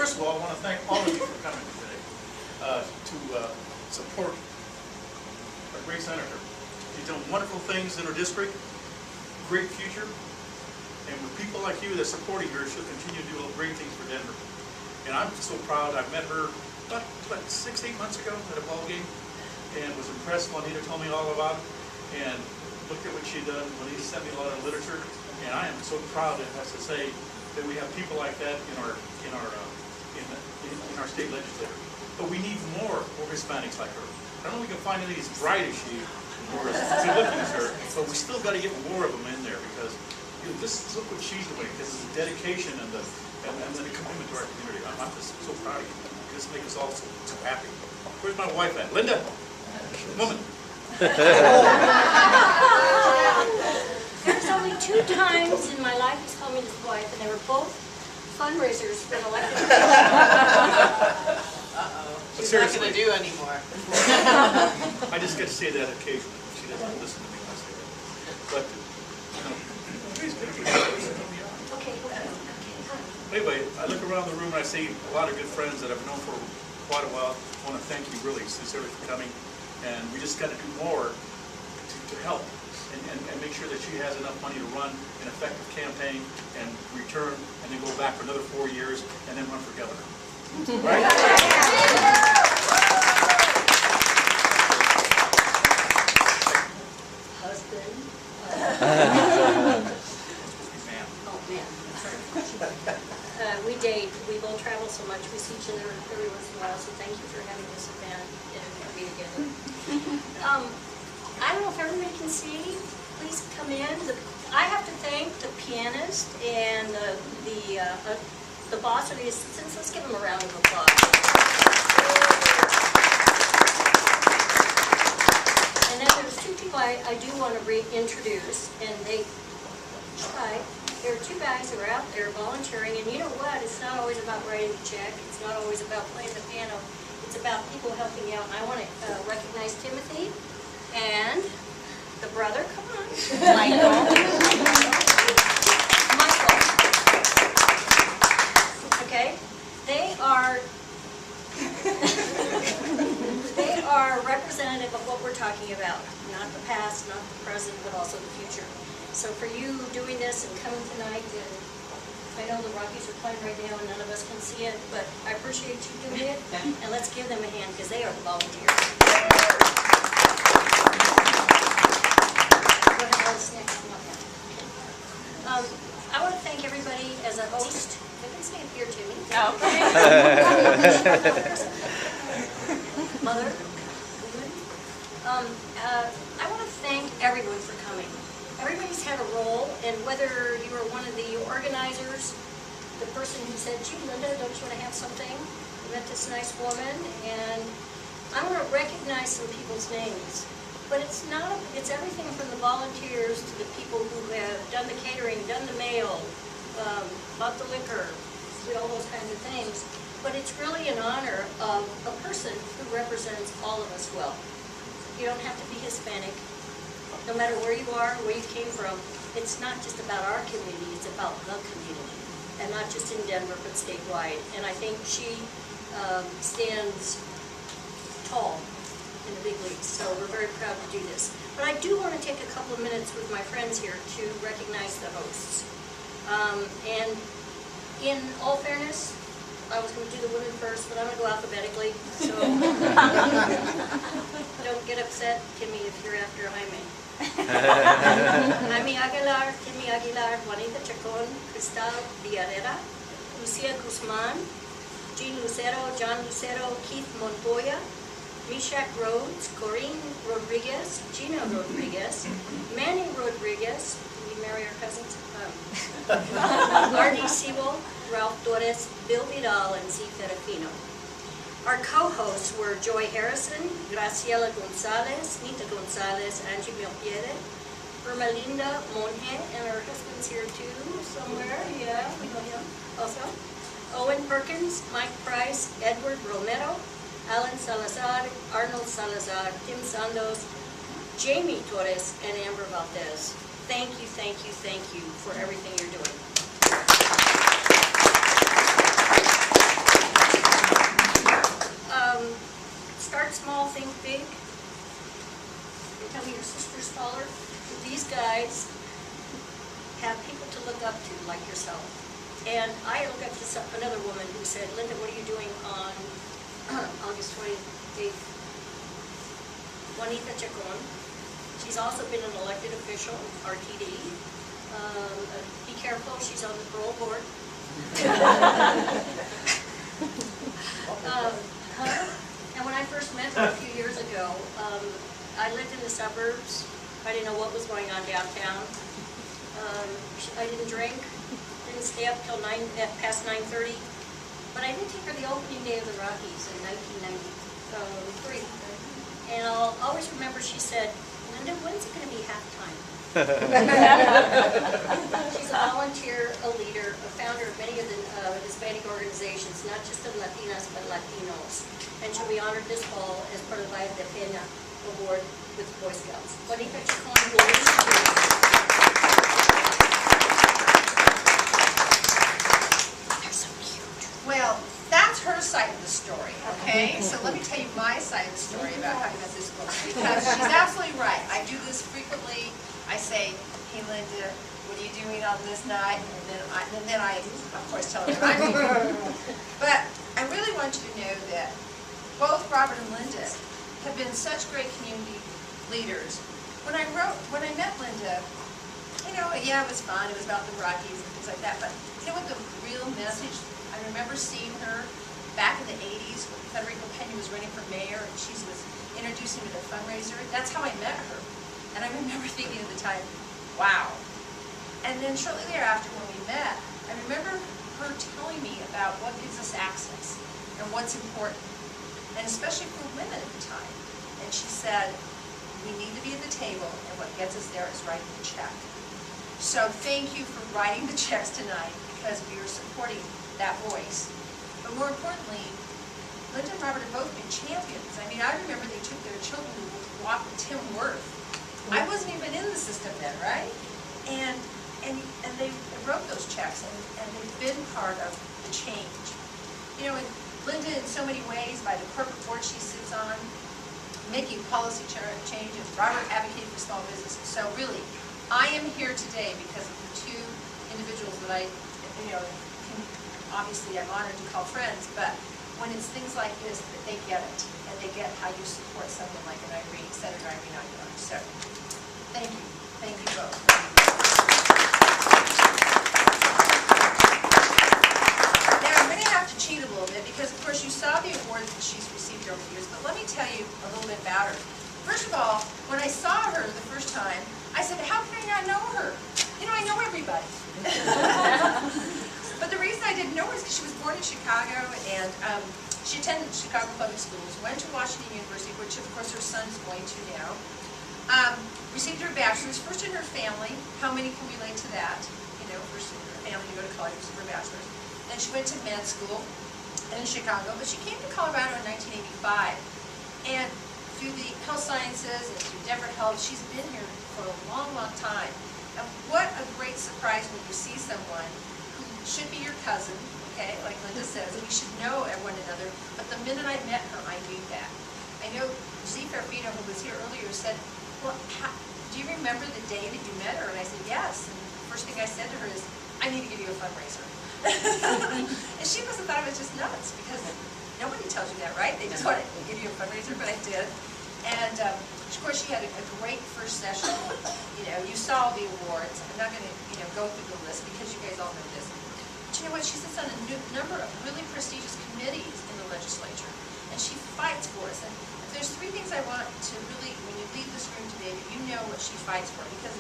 First of all, I want to thank all of you for coming today to support our great senator. He's done wonderful things in our district, great future, and with people like you that supporting her, she'll continue to do great things for Denver. And I'm so proud. I met her about 6-8 months ago at a ball game, and was impressed. Juanita told me all about it, and looked at what she'd done. Juanita sent me a lot of literature, and I am so proud, it has to say, that we have people like that in our state legislature. But we need more Hispanics like her. I don't know if we can find any as bright as she or as good looking as her, but we still got to get more of them in there, because look what she's doing. This is the dedication and the commitment to our community. I'm just so proud of you. This makes us all so happy. Where's my wife at? Linda? Woman. There's only 2 times in my life he's called me his wife, and they were both fundraisers for an elected official. She's not going to do anymore. I just get to say that occasionally. She doesn't listen to me when I say that. But, please get me. Okay. Anyway, I look around the room and I see a lot of good friends that I've known for quite a while. I want to thank you really sincerely for coming. And we just got to do more to help and make sure that she has enough money to run an effective campaign and return and then go back for another 4 years and then run for governor. Right? Husband. Man. Oh, man. We date. We both travel so much. We see each other every once in a while, so thank you for having this event and be together. I don't know if everybody can see. Please come in. I have to thank the pianist and the boss or the assistants. Let's give them a round of applause. And then there's 2 people I do want to reintroduce, and they try. There are 2 guys who are out there volunteering, and you know what? It's not always about writing a check. It's not always about playing the piano. It's about people helping out. And I want to recognize Timothy and the brother. Come on, Michael. Okay, they are representative of what we're talking about. Not the past, not the present, but also the future. So for you doing this and coming tonight, and I know the Rockies are playing right now and none of us can see it, but I appreciate you doing it, and let's give them a hand because they are the volunteers. I want to thank everybody as a host. They can stay up here, Timmy. Mother. I want to thank everyone for coming. Everybody's had a role, and whether you were one of the organizers, the person who said, gee, Linda, don't you want to have something? I met this nice woman, and I want to recognize some people's names. But it's everything from the volunteers to the people who have done the catering, done the mail, bought the liquor, did all those kinds of things. But it's really an honor of a person who represents all of us well. You don't have to be Hispanic. No matter where you are, where you came from, it's not just about our community, it's about the community. And not just in Denver, but statewide. And I think she stands tall in the big leagues, so we're very proud to do this. But I do want to take a couple of minutes with my friends here to recognize the hosts. And in all fairness, I was going to do the women first, but I'm going to go alphabetically, so don't get upset, Timmy, if you're after Jaime. Jaime Aguilar, Timmy Aguilar, Juanita Chacon, Cristal Villarera, Lucia Guzman, Jean Lucero, John Lucero, Keith Montoya, Mishak Rhodes, Corinne Rodriguez, Gina Rodriguez, Manny Rodriguez, did we marry our cousins? R.D. Sewell, Ralph Torres, Bill Vidal, and Z. Ferrafino. Our co-hosts were Joy Harrison, Graciela Gonzalez, Nita Gonzalez, Angie Milpiede, Ermelinda Monje, and her husband's here too, somewhere, yeah, we know him also. Owen Perkins, Mike Price, Edward Romero, Alan Salazar, Arnold Salazar, Tim Sandos, Jamie Torres, and Amber Valdez. Thank you, thank you, thank you for everything you're doing. Start small, think big. You tell me your sister's smaller. These guys have people to look up to like yourself. And I look up to another woman who said, Linda, what are you doing on August 28th? Juanita Chacon. She's also been an elected official, RTD. Be careful, she's on the parole board. And when I first met her a few years ago, I lived in the suburbs. I didn't know what was going on downtown. I didn't drink, didn't stay up till past 9:30. But I did take her the opening day of the Rockies in 1993. And I'll always remember she said, Linda, when's it going to be halftime? She's a volunteer, a leader, a founder of many of the Hispanic organizations, not just of Latinas, but Latinos. And she'll be honored this fall as part of the Valle de Peña Award with Boy Scouts. Juanita Chacon will They're so cute. Well, that's her side of the story, okay? So let me tell you my side of the story about how I met this book, because she's absolutely right. I do this frequently. I say, hey Linda, what are you doing on this night? And then I of course, tell her what I'm doing. But I really want you to know that both Robert and Linda have been such great community leaders. When I met Linda, you know, yeah, it was fun. It was about the Rockies and things like that. But you know what the real message? I remember seeing her back in the 80s when Federico Peña was running for mayor, and she was introducing me to the fundraiser. That's how I met her. And I remember thinking at the time, wow. And then shortly thereafter when we met, I remember her telling me about what gives us access and what's important, and especially for women at the time. And she said, we need to be at the table, and what gets us there is writing the check. So thank you for writing the checks tonight, because we are supporting that voice. But more importantly, Linda and Robert have both been champions. I mean, I remember they took their children to walk with Tim Worth. I wasn't even in the system then, right? And they wrote those checks, and they've been part of the change. You know, and Linda, in so many ways, by the corporate board she sits on, making policy change, and Robert advocating for small businesses. So really, I am here today because of the two individuals that I, you know, obviously I'm honored to call friends, but when it's things like this, that they get it, and they get how you support someone like an Irene, Senator Irene Aguilar. So, thank you both. Now I'm going to have to cheat a little bit because, of course, you saw the awards that she's received over the years, but let me tell you a little bit about her. First of all, when I saw her the first time, I said, how can I not know her? You know, I know everybody. But the reason I didn't know her is because she was born in Chicago, and she attended Chicago Public Schools, went to Washington University, which of course her son's going to now. Received her bachelor's, first in her family. How many can relate to that? You know, first in her family to go to college, receive her bachelor's. Then she went to med school in Chicago, but she came to Colorado in 1985. And through the health sciences and through Denver Health, she's been here for a long, long time. And what a great surprise when you see someone who should be your cousin, okay, like Linda says, we should know one another, but the minute I met her, I knew that. I know Z. Ferfino, who was here earlier, said, well, do you remember the day that you met her? And I said, yes. And the first thing I said to her is, I need to give you a fundraiser. And she must have thought I was just nuts, because nobody tells you that, right? They just want to give you a fundraiser, but I did. And of course, she had a great first session. You know, you saw the awards. I'm not going to, you know, go through the list because you guys all know this. But you know what? She sits on a number of really prestigious committees in the legislature, and she fights for us. And if there's three things I want to really, when you leave this room today, that you know what she fights for, because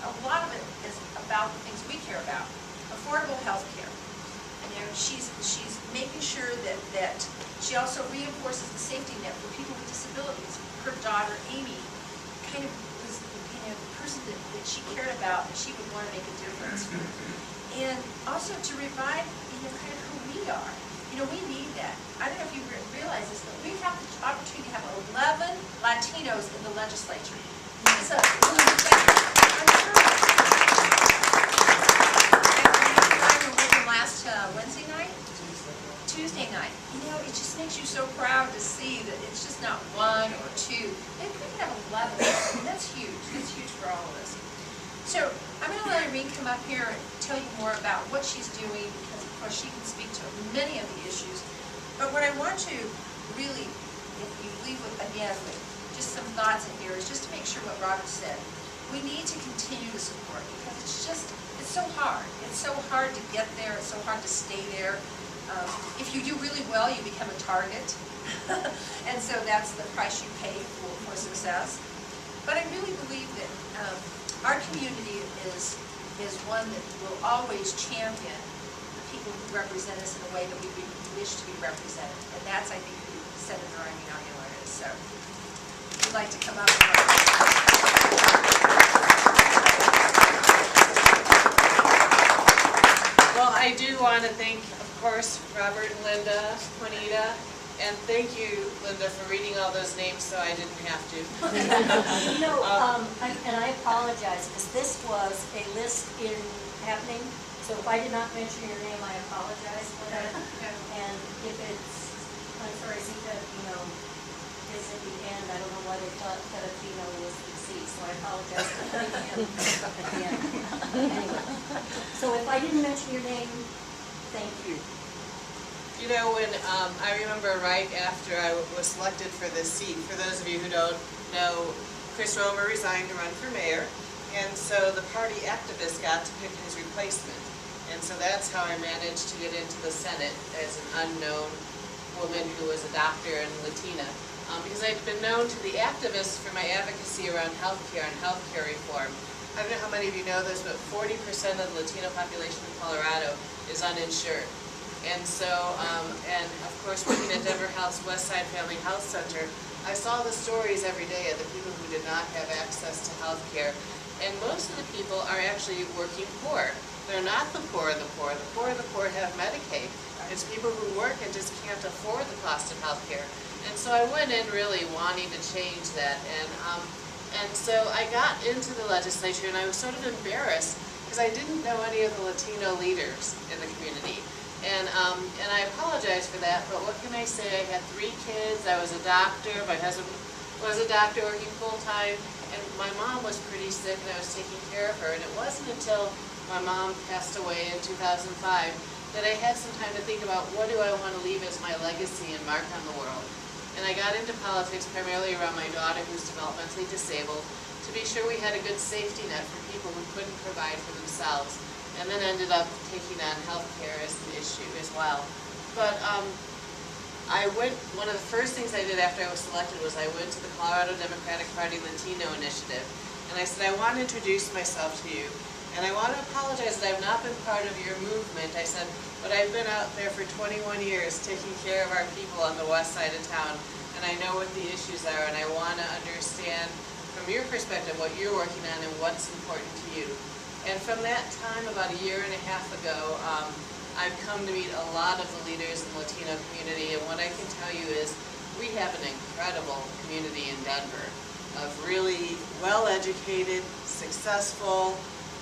a lot of it is about the things we care about. Affordable health care. You know, she's making sure that she also reinforces the safety net for people with disabilities. Her daughter, Amy, kind of was, you know, the person that she cared about, and she would want to make a difference. And also to revive, you know, kind of who we are. You know, we need that. I don't know if you realize this, but we have the opportunity to have 11 Latinos in the legislature. It's a really I'm sure. I were working last Wednesday night? Tuesday night. You know, it just makes you so proud to see that it's just not one Irene come up here and tell you more about what she's doing, because of course she can speak to many of the issues. But what I want to really, if you leave with, again, with just some thoughts in here, is just to make sure what Robert said. We need to continue to support, because it's so hard. It's so hard to get there, it's so hard to stay there. If you do really well, you become a target. And so that's the price you pay for success. But I really believe that our community is one that will always champion the people who represent us in a way that we wish to be represented. And that's, I think, who Senator Irene Aguilar is. So if you'd like to come up Well, I do want to thank, of course, Robert and Linda, Juanita, and thank you, Linda, for reading all those names so I didn't have to. And I apologize, because this was a list in happening, so if I did not mention your name, I apologize for that. And if it's, I'm sorry, Zita, is at the end, I don't know why they thought Fettuccino was the C, so I apologize for putting him at the end. Anyway, so if I didn't mention your name, thank you. You know, when I remember right after I was selected for this seat, for those of you who don't know, Chris Romer resigned to run for mayor, and so the party activist got to pick his replacement. And so that's how I managed to get into the Senate as an unknown woman who was a doctor and Latina. Because I'd been known to the activists for my advocacy around healthcare and healthcare reform. I don't know how many of you know this, but 40% of the Latino population in Colorado is uninsured. And so, and of course, working at Denver Health's Westside Family Health Center, I saw the stories every day of the people who did not have access to healthcare. And most of the people are actually working poor. They're not the poor of the poor. The poor of the poor have Medicaid. It's people who work and just can't afford the cost of healthcare. And so I went in really wanting to change that. And so I got into the legislature, and I was sort of embarrassed because I didn't know any of the Latino leaders in the community. And I apologize for that, but what can I say? I had 3 kids, I was a doctor, my husband was a doctor working full-time, and my mom was pretty sick and I was taking care of her. And it wasn't until my mom passed away in 2005 that I had some time to think about what do I want to leave as my legacy and mark on the world. And I got into politics primarily around my daughter, who's developmentally disabled, to be sure we had a good safety net for people who couldn't provide for themselves. And then ended up taking on healthcare as an issue as well. But one of the first things I did after I was selected was I went to the Colorado Democratic Party Latino Initiative. And I said, I want to introduce myself to you. And I want to apologize that I've not been part of your movement. I said, but I've been out there for 21 years taking care of our people on the west side of town. And I know what the issues are, and I want to understand from your perspective what you're working on and what's important to you. And from that time, about a year and a half ago, I've come to meet a lot of the leaders in the Latino community, and what I can tell you is we have an incredible community in Denver of really well-educated, successful,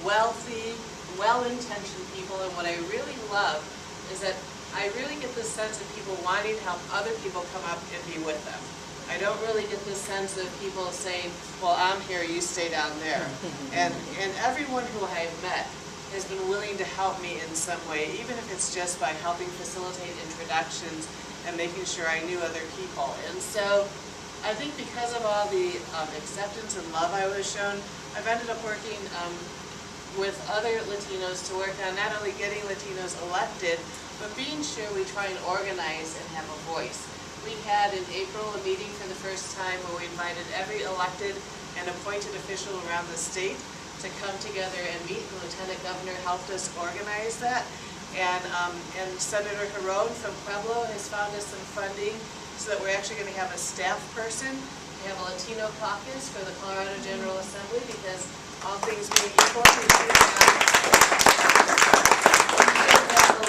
wealthy, well-intentioned people, and what I really love is that I really get this sense of people wanting to help other people come up and be with them. I don't really get this sense of people saying, well, I'm here, you stay down there. And everyone who I've met has been willing to help me in some way, even if it's just by helping facilitate introductions and making sure I knew other people. And so I think because of all the acceptance and love I was shown, I've ended up working with other Latinos to work on not only getting Latinos elected, but being sure we try and organize and have a voice. We had in April a meeting for the first time where we invited every elected and appointed official around the state to come together and meet. The Lieutenant Governor helped us organize that. And Senator Hiron from Pueblo has found us some funding so that we're actually going to have a staff person. We have a Latino caucus for the Colorado General Assembly because all things being equal, we have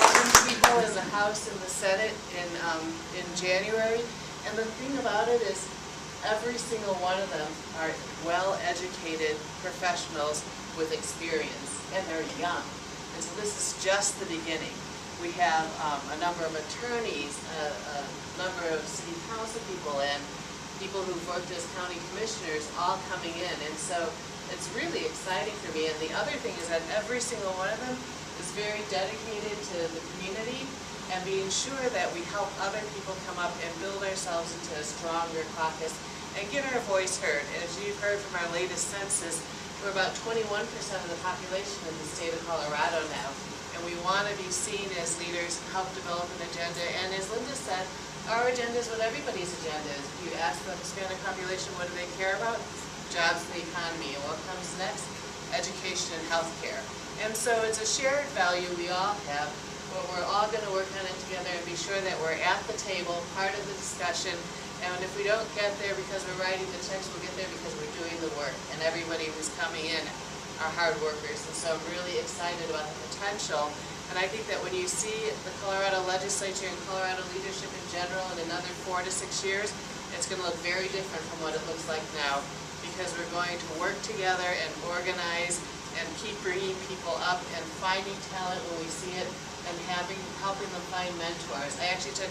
11 people in the House and the Senate in January. And the thing about it is every single one of them are well-educated professionals with experience, and they're young. And so this is just the beginning. We have a number of attorneys, a number of city council people, and people who've worked as county commissioners all coming in. And so it's really exciting for me. And the other thing is that every single one of them is very dedicated to the community and being sure that we help other people come up and build ourselves into a stronger caucus and get our voice heard. As you've heard from our latest census, we're about 21% of the population in the state of Colorado now. And we want to be seen as leaders, help develop an agenda. And as Linda said, our agenda is what everybody's agenda is. If you ask the Hispanic population what do they care about, jobs and the economy. And what comes next? Education and healthcare. And so it's a shared value we all have, but we're all going to work on it together and be sure that we're at the table, part of the discussion. And if we don't get there because we're writing the checks, we'll get there because we're doing the work. And everybody who's coming in are hard workers. And so I'm really excited about the potential. And I think that when you see the Colorado legislature and Colorado leadership in general in another 4 to 6 years, it's going to look very different from what it looks like now, because we're going to work together and organize and keep bringing people up and finding talent when we see it and helping them find mentors. I actually took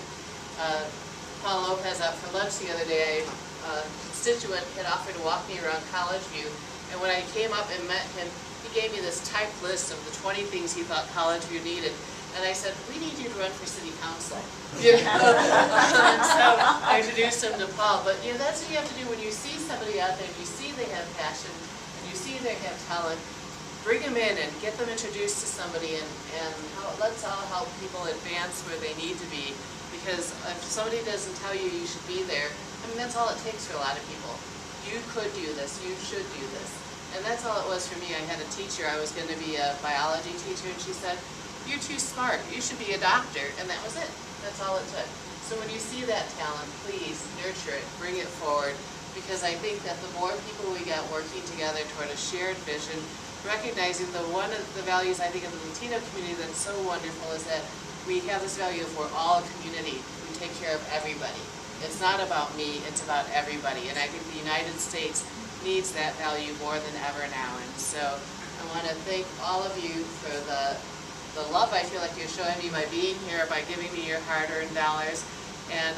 Paul Lopez out for lunch the other day. A constituent had offered to walk me around College View, and when I came up and met him, he gave me this typed list of the 20 things he thought College View needed. And I said, we need you to run for city council. You know? And so I introduced him to Paul. But you know, that's what you have to do when you see somebody out there and you see they have passion and you see they have talent. Bring them in and get them introduced to somebody, and let's all help people advance where they need to be. Because if somebody doesn't tell you you should be there, I mean, that's all it takes for a lot of people. You could do this, you should do this. And that's all it was for me. I had a teacher, I was going to be a biology teacher, and she said, you're too smart, you should be a doctor, and that was it. That's all it took. So when you see that talent, please nurture it, bring it forward, because I think that the more people we get working together toward a shared vision, recognizing one of the values I think of the Latino community that's so wonderful is that we have this value of we're all a community. We take care of everybody. It's not about me, it's about everybody. And I think the United States needs that value more than ever now. And so I want to thank all of you for the love I feel like you're showing me by being here, by giving me your hard-earned dollars. And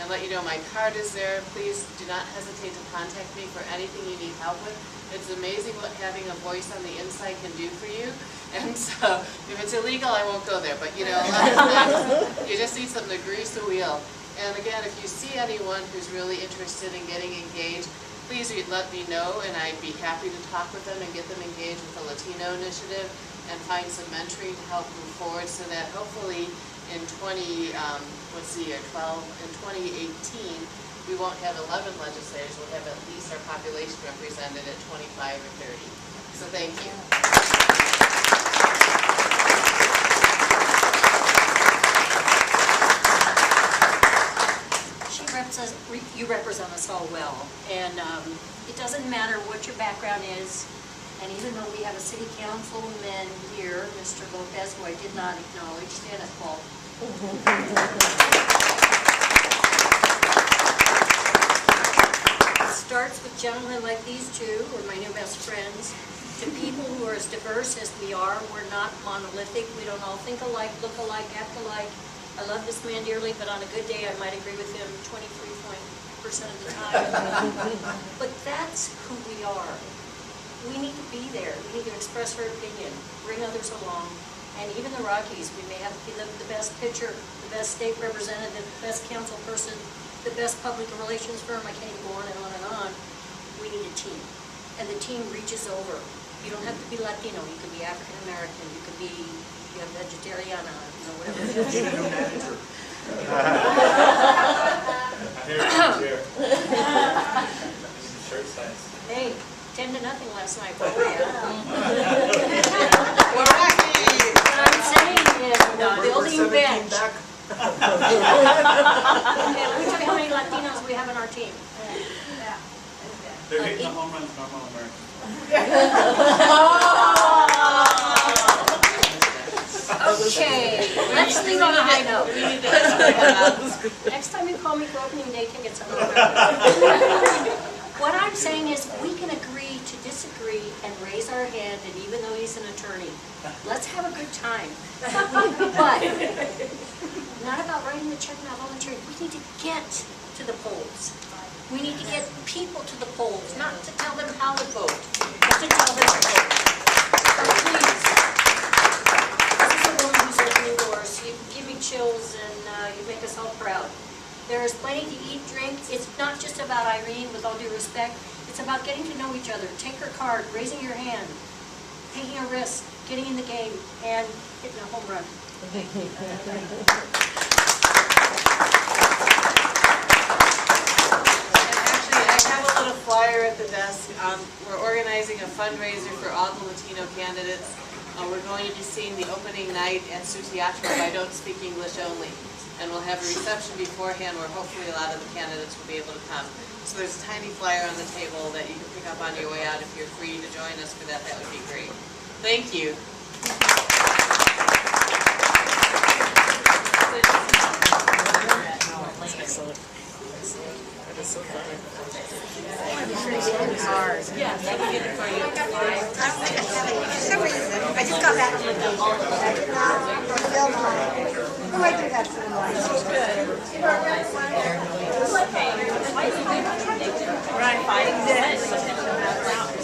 let you know my card is there. Please do not hesitate to contact me for anything you need help with. It's amazing what having a voice on the inside can do for you. And so if it's illegal, I won't go there. But you know, a lot of times you just need something to grease the wheel. And again, if you see anyone who's really interested in getting engaged, please let me know, and I'd be happy to talk with them and get them engaged with the Latino Initiative and find some mentoring to help move forward, so that hopefully in 2018, we won't have 11 legislators, we'll have at least our population represented at 25 or 30. So thank you. You represent us all well, and it doesn't matter what your background is. And even though we have a city councilman here, Mr. Lopez, who I did not acknowledge, stand up, Paul. It starts with gentlemen like these two, who are my new best friends, to people who are as diverse as we are. We're not monolithic. We don't all think alike, look alike, act alike. I love this man dearly, but on a good day I might agree with him 23% of the time. But that's who we are. We need to be there. We need to express our opinion, bring others along. And even the Rockies, we may have to be the best pitcher, the best state representative, the best council person, the best public relations firm. I can't even go on and on and on. We need a team. And the team reaches over. You don't have to be Latino. You can be African American. You can be vegetariana, you know, whatever it is. Manager. Shirt size. Hey, 10 to nothing last night. What I'm saying is, building bench. Okay, let me tell you how many Latinos we have in our team. They're hitting the home runs, normal Americans. Okay, let's leave on a high note. Next time you call me for opening day tickets, I'm over. What I'm saying is we can agree to disagree and raise our hand, and even though he's an attorney, let's have a good time. But not about writing the check, not volunteering. We need to get to the polls. We need to get people to the polls, not to tell them how to vote, but to tell them to vote. So please, this is a woman who's opening doors. You give me chills and you make us all proud. There is plenty to eat, drink. It's not just about Irene, with all due respect. It's about getting to know each other, take her card, raising your hand, taking a risk, getting in the game, and hitting a home run. Flyer at the desk. We're organizing a fundraiser for all the Latino candidates. We're going to be seeing the opening night at Su Teatro if I don't speak English only. And we'll have a reception beforehand where hopefully a lot of the candidates will be able to come. So there's a tiny flyer on the table that you can pick up on your way out. If you're free to join us for that, that would be great. Thank you. Excellent. That is so funny. Yeah, I can get it for you. For some reason, I just got back from vacation. I did not fill mine. Oh, I do have some wine. Right, 5 minutes.